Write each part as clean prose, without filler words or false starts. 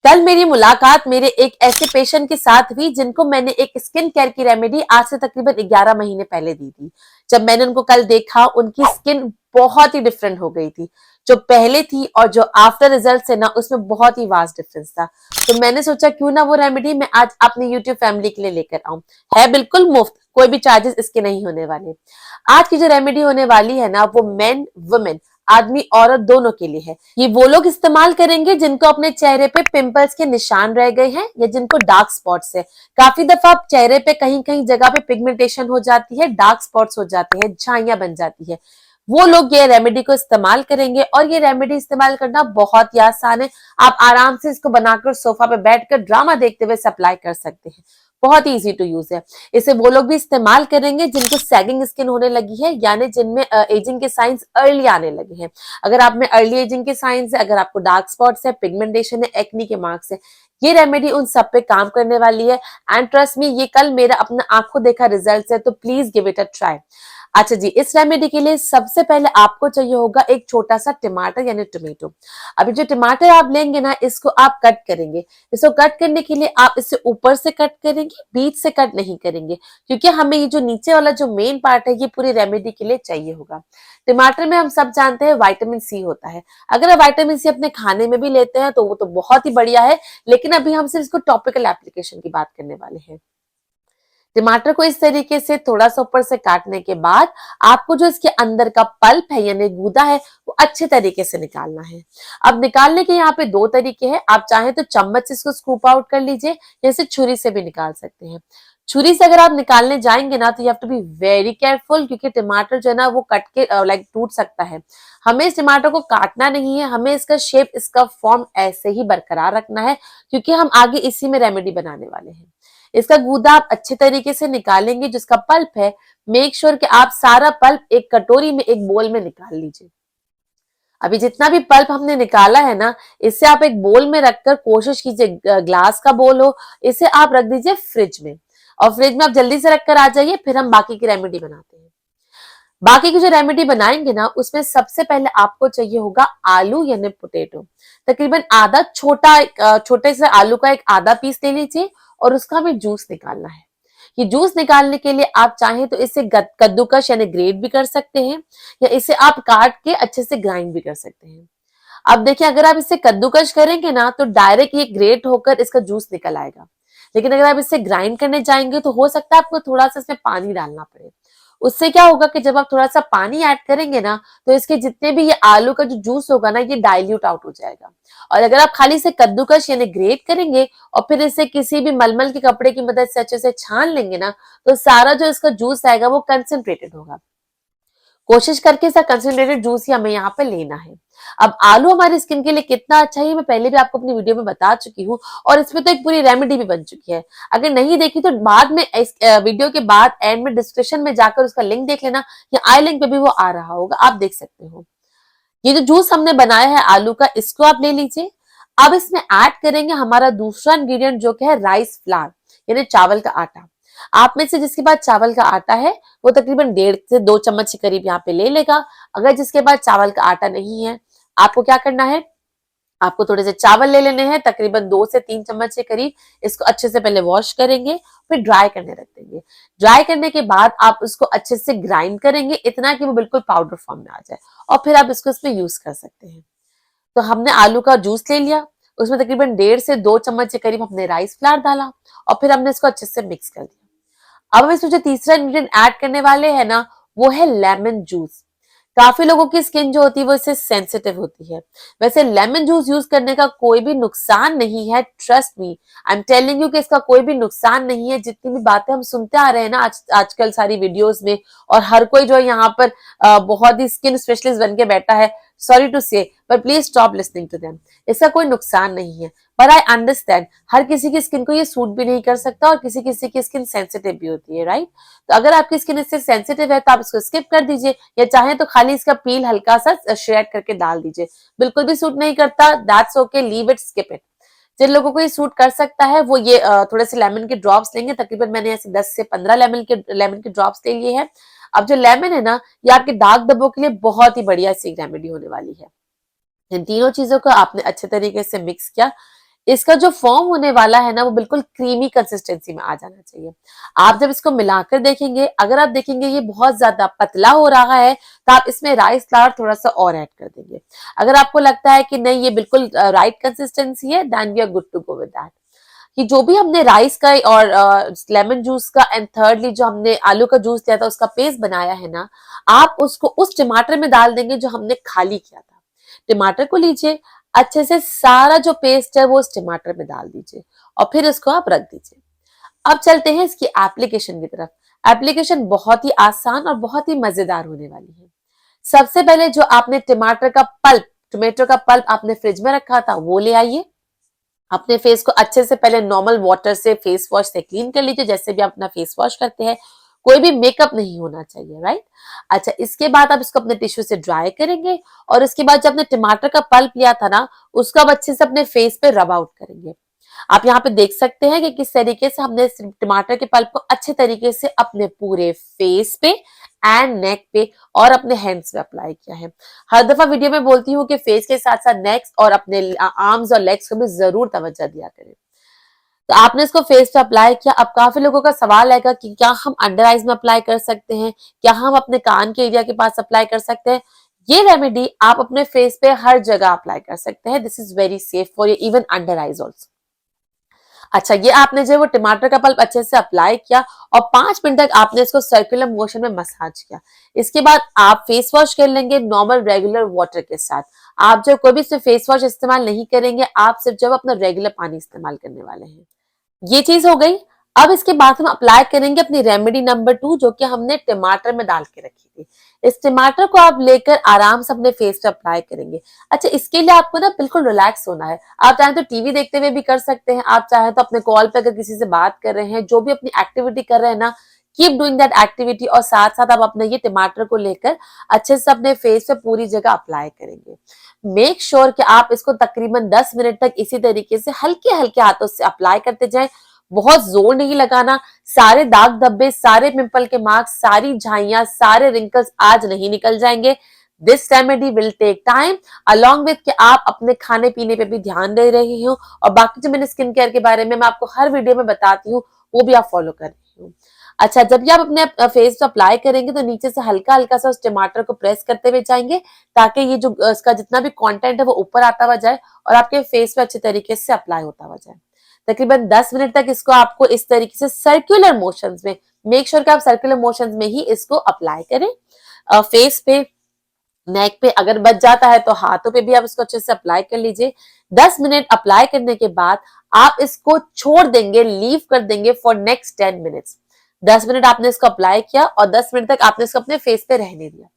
कल मेरी मुलाकात मेरे एक ऐसे पेशेंट के साथ हुई जिनको मैंने एक स्किन केयर की रेमेडी आज से तकरीबन 11 महीने पहले दी थी। जब मैंने उनको कल देखा, उनकी स्किन बहुत ही डिफरेंट हो गई थी। जो पहले थी और जो आफ्टर रिजल्ट है ना, उसमें बहुत ही वास्ट डिफरेंस था। तो मैंने सोचा क्यों ना वो रेमेडी मैं आज अपनी यूट्यूब फैमिली के लिए लेकर आऊं। है बिल्कुल मुफ्त, कोई भी चार्जेस इसके नहीं होने वाले। आज की जो रेमेडी होने वाली है ना, वो मेन वुमेन, आदमी औरत दोनों के लिए है। ये वो लोग इस्तेमाल करेंगे जिनको अपने चेहरे पे पिंपल्स के निशान रह गए हैं या जिनको डार्क स्पॉट्स है। काफी दफा चेहरे पे कहीं कहीं जगह पे पिगमेंटेशन हो जाती है, डार्क स्पॉट्स हो जाते हैं, झाइयां बन जाती है। वो लोग ये रेमेडी को इस्तेमाल करेंगे और ये रेमेडी इस्तेमाल करना बहुत ही आसान है। आप आराम से इसको बनाकर सोफा पे बैठकर ड्रामा देखते हुए अप्लाई कर सकते हैं। बहुत ही इजी टू यूज है। इसे वो लोग भी इस्तेमाल करेंगे जिनको सैगिंग स्किन होने लगी है, यानी जिनमें एजिंग के साइंस अर्ली आने लगे हैं। अगर आप में अर्ली एजिंग के साइंस है, अगर आपको डार्क स्पॉट्स है, पिगमेंटेशन है, एक्नी के मार्क्स है, ये रेमेडी उन सब पे काम करने वाली है। एंड ट्रस्ट मी, ये कल मेरा अपना आंखों देखा रिजल्ट है, तो please give it a try. अच्छा जी, इस रेमेडी के लिए सबसे पहले आपको चाहिए होगा एक छोटा सा टमाटर यानी टोमेटो। अभी जो टमाटर आप लेंगे ना, इसको आप कट करेंगे। इसको कट करने के लिए आप इसे ऊपर से कट करेंगे, बीच से कट नहीं करेंगे, क्योंकि हमें ये जो नीचे वाला जो मेन पार्ट है ये पूरी रेमेडी के लिए चाहिए होगा। टमाटर में हम सब जानते हैं विटामिन सी होता है। अगर आप विटामिन सी अपने खाने में भी लेते हैं तो वो तो बहुत ही बढ़िया है, लेकिन अभी हम सिर्फ इसको टॉपिकल एप्लीकेशन की बात करने वाले हैं। टमाटर को इस तरीके से थोड़ा सा ऊपर से काटने के बाद आपको जो इसके अंदर का पल्प है यानी गूदा है, वो अच्छे तरीके से निकालना है। अब निकालने के यहाँ पे दो तरीके हैं। आप चाहें तो चम्मच से इसको स्कूप आउट कर लीजिए, या इसे छुरी से भी निकाल सकते हैं। छुरी से अगर आप निकालने जाएंगे ना, तो you have to be very careful, क्योंकि टमाटर जो है ना वो कट के लाइक टूट सकता है। हमें इस टमाटर को काटना नहीं है, हमें इसका शेप, इसका फॉर्म ऐसे ही बरकरार रखना है, क्योंकि हम आगे इसी में रेमेडी बनाने वाले हैं। इसका गूदा आप अच्छे तरीके से निकालेंगे। जिसका पल्प है, मेक श्योर कि आप सारा पल्प एक कटोरी में, एक बोल में निकाल लीजिए। अभी जितना भी पल्प हमने निकाला है ना, इसे आप एक बोल में रखकर कोशिश कीजिए, ग्लास का बोल हो, इसे आप रख दीजिए फ्रिज में। और फ्रिज में आप जल्दी से रखकर आ जाइए, फिर हम बाकी की रेमेडी बनाते हैं। बाकी की जो रेमेडी बनाएंगे ना, उसमें सबसे पहले आपको चाहिए होगा आलू यानी पोटैटो। तकरीबन आधा छोटे से आलू का एक आधा पीस ले लीजिए और उसका हमें जूस निकालना है। ये जूस निकालने के लिए आप चाहें तो इसे कद्दूकस यानी ग्रेट भी कर सकते हैं, या इसे आप काट के अच्छे से ग्राइंड भी कर सकते हैं। अब देखिए, अगर आप इसे कद्दूकस करेंगे ना, तो डायरेक्ट ये ग्रेट होकर इसका जूस निकल आएगा। लेकिन अगर आप इसे ग्राइंड करने जाएंगे तो हो सकता है आपको थोड़ा सा इसमें पानी डालना पड़े। उससे क्या होगा कि जब आप थोड़ा सा पानी ऐड करेंगे ना, तो इसके जितने भी ये आलू का जो जूस होगा ना, ये डाइल्यूट आउट हो जाएगा। और अगर आप खाली से कद्दूकस यानी ग्रेट करेंगे और फिर इसे किसी भी मलमल के कपड़े की मदद से अच्छे से छान लेंगे ना, तो सारा जो इसका जूस आएगा वो कंसेंट्रेटेड होगा। कोशिश करके इसका कंसेंट्रेटेड जूस ही हमें यहाँ पे लेना है। अब आलू हमारी स्किन के लिए कितना अच्छा है, मैं पहले भी आपको अपनी वीडियो में बता चुकी हूँ, और इसमें तो एक पूरी रेमेडी भी बन चुकी है। अगर नहीं देखी तो बाद में इस वीडियो के बाद एंड में डिस्क्रिप्शन में जाकर उसका लिंक देख लेना, या आई लिंक पे भी वो आ रहा होगा, आप देख सकते हो। ये जो जूस हमने बनाया है आलू का, इसको आप ले लीजिए। अब इसमें ऐड करेंगे हमारा दूसरा इंग्रेडिएंट, जो कि है राइस फ्लावर यानी चावल का आटा। आप में से जिसके पास चावल का आटा है, वो तकरीबन 1.5 से 2 चम्मच के करीब यहाँ पे ले लेगा। अगर जिसके पास चावल का आटा नहीं है, आपको क्या करना है, आपको थोड़े से चावल ले लेने हैं, तकरीबन 2 से 3 चम्मच के करीब। इसको अच्छे से पहले वॉश करेंगे, फिर ड्राई करने रख देंगे। ड्राई करने के बाद आप उसको अच्छे से ग्राइंड करेंगे, इतना कि वो बिल्कुल पाउडर फॉर्म में आ जाए, और फिर आप इसको इसमें यूज कर सकते हैं। तो हमने आलू का जूस ले लिया, उसमें तकरीबन 1.5 से 2 चम्मच के करीब हमने राइस फ्लावर डाला, और फिर हमने इसको अच्छे से मिक्स कर दिया। अब हम इसमें जो तीसरा इंग्रेडिएंट ऐड करने वाले हैं ना, वो है लेमन जूस। काफी लोगों की स्किन जो होती है वो इससे सेंसिटिव होती है। वैसे लेमन जूस यूज करने का कोई भी नुकसान नहीं है, trust me, I am telling you कि इसका कोई भी नुकसान नहीं है। जितनी भी बातें हम सुनते आ रहे हैं ना आजकल सारी वीडियोस में, और हर कोई जो है यहाँ पर बहुत ही स्किन स्पेशलिस्ट बन के बैठा है, sorry to say, but please stop listening to them. इसका कोई नुकसान नहीं है, पर आई अंडरस्टैंड हर किसी की स्किन को ये सूट भी नहीं कर सकता, और किसी किसी की स्किन सेंसिटिव भी होती है, राइट। तो अगर आपकी स्किन इससे सेंसिटिव है तो आप इसको स्किप कर दीजिए, या चाहे तो खाली इसका पील हल्का सा श्रेड करके डाल दीजिए। बिल्कुल भी सूट नहीं करता, that's okay, leave it, skip it. जिन लोगों को ये सूट कर सकता है वो ये थोड़े से लेमन के ड्रॉप्स लेंगे। तकरीबन मैंने ऐसे 10 से 15 लेमन के ड्रॉप्स ले लिए हैं। अब जो लेमन है ना, ये आपके दाग धब्बों के लिए बहुत ही बढ़िया सी रेमेडी होने वाली है। इन तीनों चीजों को आपने अच्छे तरीके से मिक्स किया। इसका जो फॉर्म होने वाला है ना वो बिल्कुल क्रीमी कंसिस्टेंसी में आ जाना चाहिए। आप जब इसको मिलाकर देखेंगे, अगर आप देखेंगे ये बहुत ज्यादा पतला हो रहा है तो आप इसमें राइस फ्लावर थोड़ा सा और ऐड कर देंगे। अगर आपको लगता है कि नहीं ये बिल्कुल राइट कंसिस्टेंसी है, then we are good to go with that. कि जो भी हमने राइस का और लेमन जूस का एंड थर्डली जो हमने आलू का जूस लिया था उसका पेस्ट बनाया है ना, आप उसको उस टमाटर में डाल देंगे जो हमने खाली किया था। टमाटर को लीजिए, अच्छे से सारा जो पेस्ट है वो उस टमाटर में डाल दीजिए और फिर इसको आप रख दीजिए। अब चलते हैं इसकी एप्लीकेशन की तरफ। एप्लीकेशन बहुत ही आसान और बहुत ही मजेदार होने वाली है। सबसे पहले जो आपने टोमेटो का पल्प आपने फ्रिज में रखा था वो ले आइए। अपने फेस को अच्छे से पहले नॉर्मल वाटर से फेस वॉश से क्लीन कर लीजिए, जैसे भी आप अपना फेस वॉश करते हैं। कोई भी मेकअप नहीं होना चाहिए, राइट। अच्छा, इसके बाद आप इसको अपने टिश्यू से ड्राई करेंगे और इसके बाद जब आपने टमाटर का पल्प लिया था ना उसको आप अच्छे से अपने फेस पे रब आउट करेंगे। आप यहाँ पे देख सकते हैं कि किस तरीके से हमने टमाटर के पल्प को अच्छे तरीके से अपने पूरे फेस पे एंड नेक पे और अपने हैंड्स पे अप्लाई किया है। हर दफा वीडियो में बोलती हूँ कि फेस के साथ साथ नेक्स और अपने आर्म्स और लेग्स को भी जरूर तवज्जो दिया करें। तो आपने इसको फेस पे अप्लाई किया। अब काफी लोगों का सवाल आएगा कि क्या हम अंडर आइज में अप्लाई कर सकते हैं, क्या हम अपने कान के एरिया के पास अप्लाई कर सकते हैं। ये रेमेडी आप अपने फेस पे हर जगह अप्लाई कर सकते हैं। This is very safe for even under eyes also. अच्छा, ये आपने जो वो टमाटर का पल्प अच्छे से अप्लाई किया और 5 मिनट तक आपने इसको सर्कुलर मोशन में मसाज किया। इसके बाद आप फेस वॉश कर लेंगे नॉर्मल रेगुलर वाटर के साथ। आप जब कोई भी सिर्फ फेस वॉश इस्तेमाल नहीं करेंगे, आप सिर्फ जब अपना रेगुलर पानी इस्तेमाल करने वाले हैं। ये चीज हो गई। अब इसके बाद हम अप्लाई करेंगे अपनी रेमेडी नंबर 2 जो कि हमने टमाटर में डाल के रखी थी। इस टमाटर को आप लेकर आराम से अपने फेस पे अप्लाई करेंगे। अच्छा, इसके लिए आपको ना बिल्कुल रिलैक्स होना है। आप चाहे तो टीवी देखते हुए भी कर सकते हैं, आप चाहे तो अपने कॉल पे अगर किसी से बात कर रहे हैं, जो भी अपनी एक्टिविटी कर रहे हैं ना, कीप डूइंग दैट एक्टिविटी और साथ साथ आप अपने ये टमाटर को लेकर अच्छे से अपने फेस पे पूरी जगह अप्लाई करेंगे। मेक श्योर कि आप इसको तकरीबन 10 मिनट तक इसी तरीके से हल्के हल्के हाथों से अप्लाई करते जाएं। बहुत जोर नहीं लगाना। सारे दाग धब्बे, सारे पिंपल के मार्क्स, सारी झाइयां, सारे रिंकल्स आज नहीं निकल जाएंगे। This remedy will take time along with कि आप अपने खाने पीने पे भी ध्यान दे रही हो और बाकी जो मैंने स्किन केयर के बारे में मैं आपको हर वीडियो में बताती हूँ वो भी आप फॉलो कर रही हो। अच्छा, जब भी आप अपने फेस पे अप्लाई करेंगे तो नीचे से हल्का हल्का सा उस टमाटर को प्रेस करते हुए जाएंगे ताकि ये जो इसका जितना भी कंटेंट है वो ऊपर आता हुआ जाए और आपके फेस पे अच्छे तरीके से अप्लाई होता हुआ जाए। तकरीबन 10 मिनट तक इसको आपको इस तरीके से सर्कुलर मोशंस में, मेक श्योर कि आप सर्कुलर मोशंस में ही इसको अप्लाई करें। फेस पे, नेक पे, अगर बच जाता है तो हाथों पे भी आप इसको अच्छे से अप्लाई कर लीजिए। 10 मिनट अप्लाई करने के बाद आप इसको छोड़ देंगे, लीव कर देंगे फॉर नेक्स्ट 10 मिनट्स। 10 मिनट आपने इसको अप्लाई किया और 10 मिनट तक आपने इसको अपने फेस पे रहने दिया।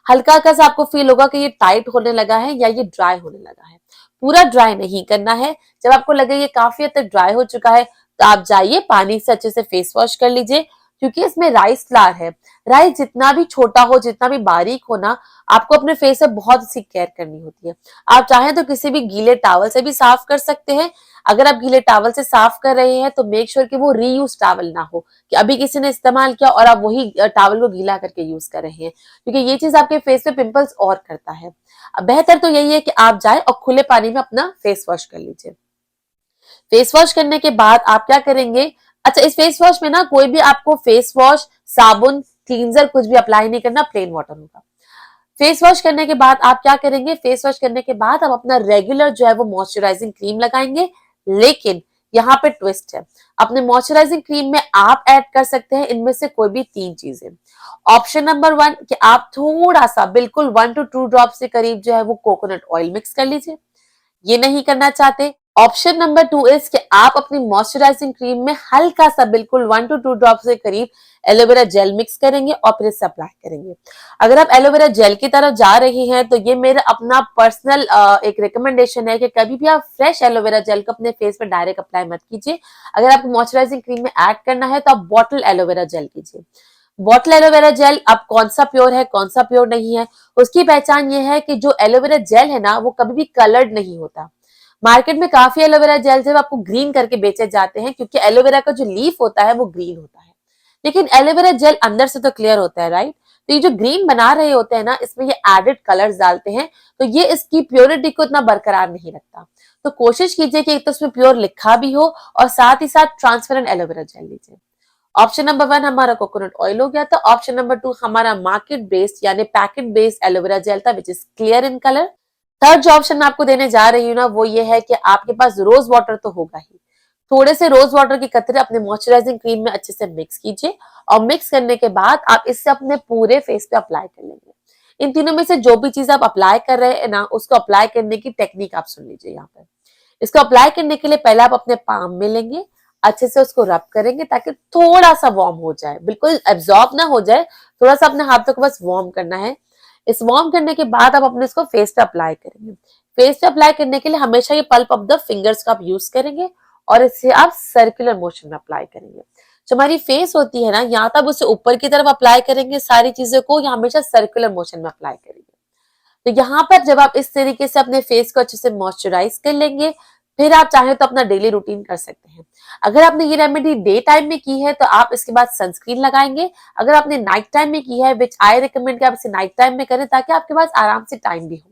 हल्का हल्का सा आपको फील होगा कि ये टाइट होने लगा है या ये ड्राई होने लगा है। पूरा ड्राई नहीं करना है। जब आपको लगे ये काफी हद तक ड्राई हो चुका है तो आप जाइए पानी से अच्छे से फेस वॉश कर लीजिए, क्योंकि इसमें राइस फ्लावर है। राइस जितना भी छोटा हो, जितना भी बारीक हो ना, आपको अपने फेस से बहुत सी केयर करनी होती है। आप चाहें तो किसी भी गीले टॉवल से भी साफ कर सकते हैं। अगर आप गीले टॉवल से साफ कर रहे हैं तो मेक श्योर कि वो रीयूज टॉवल ना हो, कि अभी किसी ने इस्तेमाल किया और आप वही टॉवल को गीला करके यूज कर रहे हैं, क्योंकि ये चीज आपके फेस पे पिंपल्स और करता है। बेहतर तो यही है कि आप जाए और खुले पानी में अपना फेस वॉश कर लीजिए। फेस वॉश करने के बाद आप क्या करेंगे। अच्छा, इस फेस वॉश में ना कोई भी आपको फेस वॉश, साबुन, क्लींजर कुछ भी अप्लाई नहीं करना, प्लेन वाटर होगा। फेस वॉश करने के बाद आप क्या करेंगे, फेस वॉश करने के बाद आप अपना रेगुलर जो है वो मॉइस्चराइजिंग क्रीम लगाएंगे। लेकिन यहाँ पे ट्विस्ट है, अपने मॉइस्चराइजिंग क्रीम में आप ऐड कर सकते हैं इनमें से कोई भी 3 चीजें। ऑप्शन नंबर 1 कि आप थोड़ा सा बिल्कुल 1 to 2 ड्रॉप से करीब जो है वो कोकोनट ऑयल मिक्स कर लीजिए। ये नहीं करना चाहते, ऑप्शन नंबर 2 इज कि आप अपनी मॉइस्चराइजिंग क्रीम में हल्का सा बिल्कुल 1 to 2 ड्रॉप से करीब एलोवेरा जेल मिक्स करेंगे और फिर इसे अप्लाई करेंगे। अगर आप एलोवेरा जेल की तरफ जा रही हैं तो ये मेरा अपना पर्सनल एक रिकमेंडेशन है कि कभी भी आप फ्रेश एलोवेरा जेल को अपने फेस पे डायरेक्ट अप्लाई मत कीजिए। अगर आपको मॉइस्चराइजिंग क्रीम में ऐड करना है तो आप बॉटल एलोवेरा जेल कीजिए। बॉटल एलोवेरा जेल अब कौन सा प्योर है, कौन सा प्योर नहीं है, उसकी पहचान ये है कि जो एलोवेरा जेल है ना वो कभी भी कलर्ड नहीं होता। मार्केट में काफी एलोवेरा जेल जो आपको ग्रीन करके बेचे जाते हैं, क्योंकि एलोवेरा का जो लीफ होता है वो ग्रीन होता है, लेकिन एलोवेरा जेल अंदर से तो क्लियर होता है, राइट। तो ये जो ग्रीन बना रहे होते हैं ना, इसमें ये एडेड कलर्स डालते हैं, तो ये इसकी प्योरिटी को इतना बरकरार नहीं रखता। तो कोशिश कीजिए कि एक तो उसमें प्योर लिखा भी हो और साथ ही साथ ट्रांसपेरेंट एलोवेरा जेल लीजिए। ऑप्शन नंबर 1 हमारा कोकोनट ऑयल हो गया था। ऑप्शन नंबर 2 हमारा मार्केट बेस्ड यानी पैकेट बेस्ड एलोवेरा जेल था which is clear in colour. Third जो ऑप्शन मैं आपको देने जा रही हूँ ना वो ये है कि आपके पास रोज वाटर तो होगा ही। थोड़े से रोज वाटर के कतरे अपने मॉइस्चराइजिंग क्रीम में अच्छे से मिक्स कीजिए और मिक्स करने के बाद आप इससे अपने पूरे फेस पे अप्लाई कर लेंगे। इन तीनों में से जो भी चीज आप अप्लाई कर रहे हैं ना उसको अप्लाई करने की टेक्निक आप सुन लीजिए यहाँ पे। इसको अप्लाई करने के लिए पहले आप अपने पाम में लेंगे, अच्छे से उसको रब करेंगे ताकि थोड़ा सा वार्म हो जाए, बिल्कुल एब्जॉर्ब ना हो जाए, थोड़ा सा अपने हाथों को बस वार्म करना है। इस वार्म करने के बाद आप अपने इसको फेस पे अप्लाई करेंगे। फेस पे अप्लाई करने के लिए हमेशा ये पल्प ऑफ द फिंगर्स का आप यूज करेंगे और इसे आप सर्कुलर मोशन में अप्लाई करेंगे। जो हमारी फेस होती है ना, या तो आप उसे ऊपर की तरफ अप्लाई करेंगे सारी चीजों को, या हमेशा सर्कुलर मोशन में अप्लाई करेंगे। तो यहाँ पर जब आप इस तरीके से अपने फेस को अच्छे से मॉइस्चराइज कर लेंगे, फिर आप चाहें तो अपना डेली रूटीन कर सकते हैं। अगर आपने ये रेमेडी डे टाइम में की है तो आप इसके बाद सनस्क्रीन लगाएंगे। अगर आपने नाइट टाइम में की है, विच आई रिकमेंड कि आप इसे नाइट टाइम में करें ताकि आपके पास आराम से टाइम भी हो।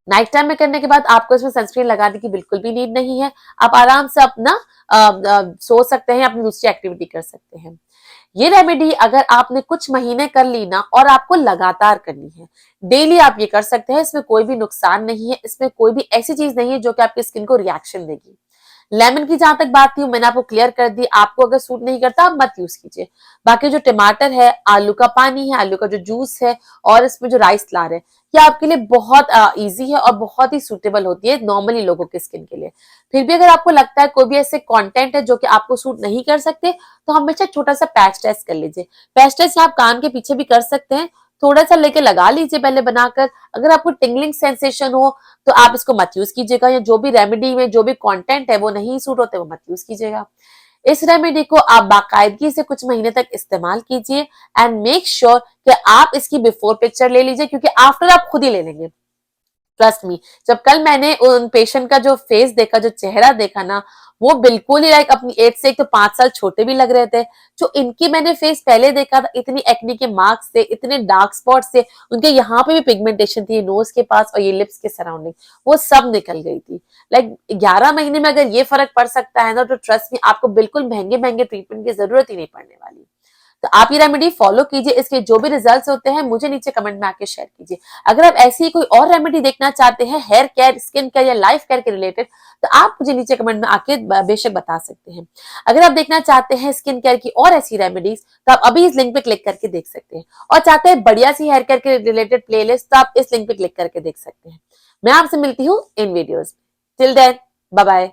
नाइट टाइम में करने के बाद आपको इसमें सनस्क्रीन लगाने की बिल्कुल भी नीड नहीं है। आप आराम से अपना सो सकते हैं, अपनी दूसरी एक्टिविटी कर सकते हैं। ये रेमेडी अगर आपने कुछ महीने कर ली ना और आपको लगातार करनी है, डेली आप ये कर सकते हैं, इसमें कोई भी नुकसान नहीं है, इसमें कोई भी ऐसी चीज नहीं है जो कि आपकी स्किन को रिएक्शन देगी। लेमन की जहां तक बात थी मैंने आपको क्लियर कर दी, आपको अगर सूट नहीं करता आप मत यूज कीजिए। बाकी जो टमाटर है, आलू का पानी है, आलू का जो जूस है और इसमें जो राइस फ्लावर है, ये आपके लिए बहुत इजी है और बहुत ही सुटेबल होती है नॉर्मली लोगों के स्किन के लिए। फिर भी अगर आपको लगता है कोई भी ऐसे कंटेंट है जो कि आपको सूट नहीं कर सकते, तो हमेशा छोटा सा पैच टेस्ट कर लीजिए। पैच टेस्ट आप कान के पीछे भी कर सकते हैं, थोड़ा सा लेके लगा लीजिए पहले बनाकर। अगर आपको टिंगलिंग सेंसेशन हो तो आप इसको मत यूज कीजिएगा, या जो भी रेमेडी में जो भी कंटेंट है वो नहीं सूट होते वो मत यूज कीजिएगा। इस रेमेडी को आप बाकायदगी से कुछ महीने तक इस्तेमाल कीजिए एंड मेक श्योर कि आप इसकी बिफोर पिक्चर ले लीजिए, क्योंकि आफ्टर आप खुद ही ले लेंगे। ट्रस्ट मी, जब कल मैंने उन पेशेंट का जो फेस देखा, जो चेहरा देखा ना, वो बिल्कुल ही लाइक अपनी एज से एक तो 5 साल छोटे भी लग रहे थे। जो इनकी मैंने फेस पहले देखा था, इतनी एक्ने के मार्क्स थे, इतने डार्क स्पॉट्स थे, उनके यहाँ पे भी पिगमेंटेशन थी नोज के पास और ये लिप्स के सराउंडिंग, वो सब निकल गई थी। लाइक 11 महीने में अगर ये फर्क पड़ सकता है ना, तो ट्रस्ट मी आपको बिल्कुल महंगे महंगे ट्रीटमेंट की जरूरत ही नहीं पड़ने वाली। तो आप ये रेमेडी फॉलो कीजिए, इसके जो भी रिजल्ट्स होते हैं मुझे नीचे कमेंट में आके शेयर कीजिए। अगर आप ऐसी कोई और रेमेडी देखना चाहते हैं हेयर केयर, स्किन केयर या लाइफ केयर के रिलेटेड, तो आप मुझे नीचे कमेंट में आके बेशक बता सकते हैं। अगर आप देखना चाहते हैं स्किन केयर की और ऐसी रेमेडीज, तो आप अभी इस लिंक पे क्लिक करके देख सकते हैं, और चाहते हैं बढ़िया सी हेयर केयर के रिलेटेड प्लेलिस्ट, तो आप इस लिंक पे क्लिक करके देख सकते हैं। मैं आपसे मिलती हूँ इन videos. Till then, bye bye.